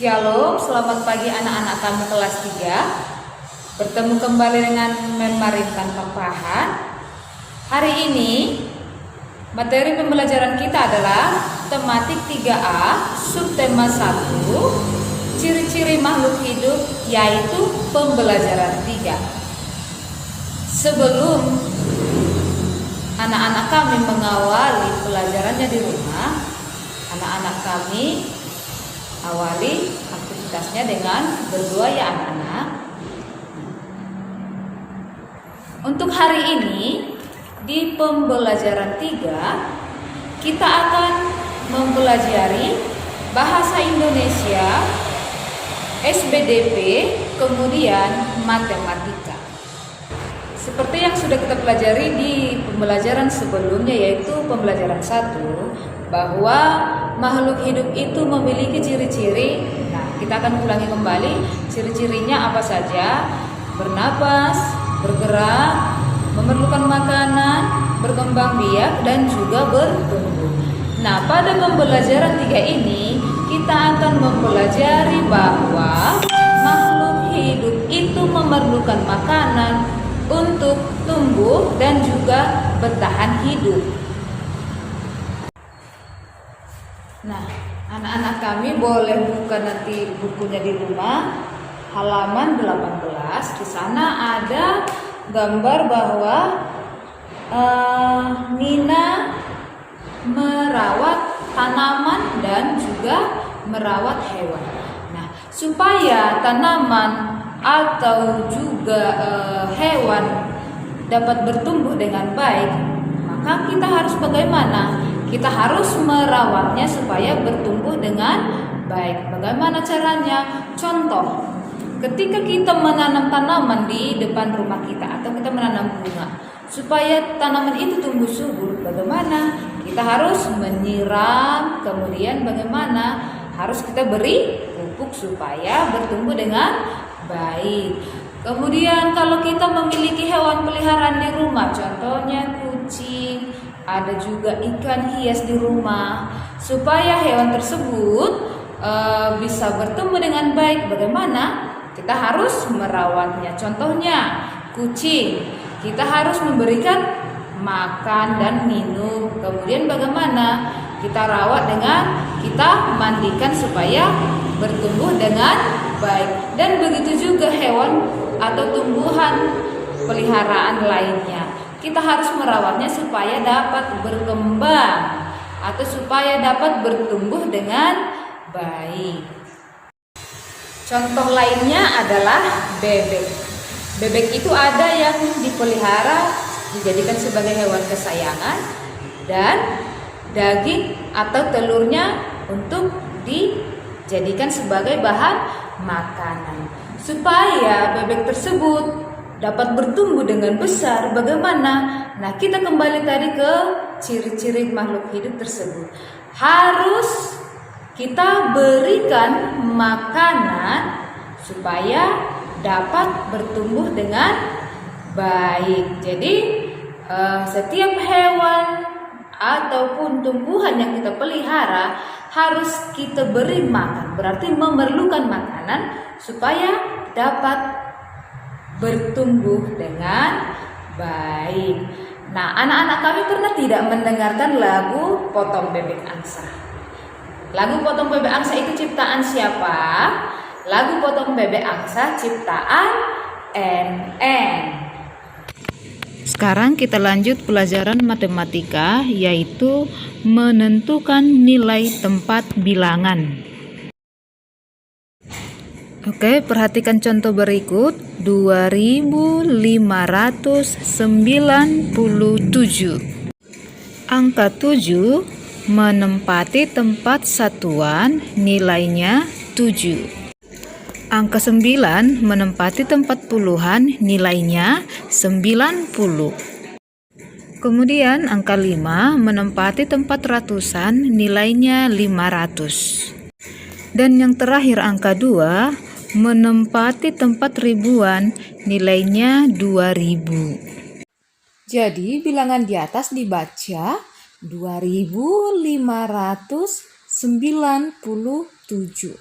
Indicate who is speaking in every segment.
Speaker 1: Shalom, selamat pagi anak-anak kami kelas 3. Bertemu kembali dengan Memarintan Papahan. Hari ini materi pembelajaran kita adalah tematik 3A, subtema 1, ciri-ciri makhluk hidup, yaitu pembelajaran 3. Sebelum anak-anak kami mengawali pelajarannya di rumah, anak-anak kami awali aktivitasnya dengan berdoa ya anak-anak. Untuk hari ini di pembelajaran 3 kita akan mempelajari bahasa Indonesia, SBDP, kemudian matematika. Seperti yang sudah kita pelajari di pembelajaran sebelumnya, yaitu pembelajaran 1, bahwa makhluk hidup itu memiliki ciri-ciri. Nah, kita akan ulangi kembali ciri-cirinya apa saja: bernapas, bergerak, memerlukan makanan, berkembang biak, dan juga bertumbuh. Nah, pada pembelajaran 3 ini kita akan mempelajari bahwa makhluk hidup itu memerlukan makanan untuk tumbuh dan juga bertahan hidup. Nah, anak-anak kami boleh buka nanti bukunya di rumah, halaman 18. Di sana ada gambar bahwa Nina merawat tanaman dan juga merawat hewan. Nah, supaya tanaman atau juga hewan dapat bertumbuh dengan baik, maka kita harus bagaimana? Kita harus merawatnya supaya bertumbuh dengan baik. Bagaimana caranya? Contoh, ketika kita menanam tanaman di depan rumah kita atau kita menanam bunga, supaya tanaman itu tumbuh subur, bagaimana? Kita harus menyiram, kemudian bagaimana? Harus kita beri pupuk supaya bertumbuh dengan baik. Kemudian kalau kita memiliki hewan peliharaan di rumah, contohnya kucing, ada juga ikan hias di rumah, supaya hewan tersebut bisa bertumbuh dengan baik. Bagaimana? Kita harus merawatnya. Contohnya kucing, kita harus memberikan makan dan minum. Kemudian bagaimana? Kita rawat dengan kita mandikan supaya bertumbuh dengan baik. Dan begitu juga hewan atau tumbuhan peliharaan lainnya. Kita harus merawatnya supaya dapat berkembang atau supaya dapat bertumbuh dengan baik. Contoh lainnya adalah bebek. Bebek itu ada yang dipelihara, dijadikan sebagai hewan kesayangan, dan daging atau telurnya untuk dijadikan sebagai bahan makanan. Supaya bebek tersebut dapat bertumbuh dengan besar, bagaimana? Nah, kita kembali tadi ke ciri-ciri makhluk hidup tersebut. Harus kita berikan makanan supaya dapat bertumbuh dengan baik. Jadi setiap hewan ataupun tumbuhan yang kita pelihara harus kita beri makan, berarti memerlukan makanan supaya dapat bertumbuh dengan baik. Nah, anak-anak kami pernah tidak mendengarkan lagu Potong Bebek Angsa? Lagu Potong Bebek Angsa itu ciptaan siapa? Lagu Potong Bebek Angsa ciptaan NN.
Speaker 2: Sekarang kita lanjut pelajaran matematika, yaitu menentukan nilai tempat bilangan. Oke, perhatikan contoh berikut. 2597. Angka 7 menempati tempat satuan, nilainya 7. Angka 9 menempati tempat puluhan, nilainya 90. Kemudian angka 5 menempati tempat ratusan, nilainya 500. Dan yang terakhir angka 2 menempati tempat ribuan, nilainya 2000. Jadi bilangan di atas dibaca 2597.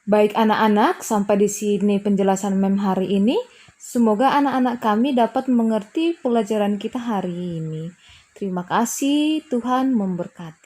Speaker 2: Baik anak-anak, sampai di sini penjelasan Mem hari ini. Semoga anak-anak kami dapat mengerti pelajaran kita hari ini. Terima kasih, Tuhan memberkati.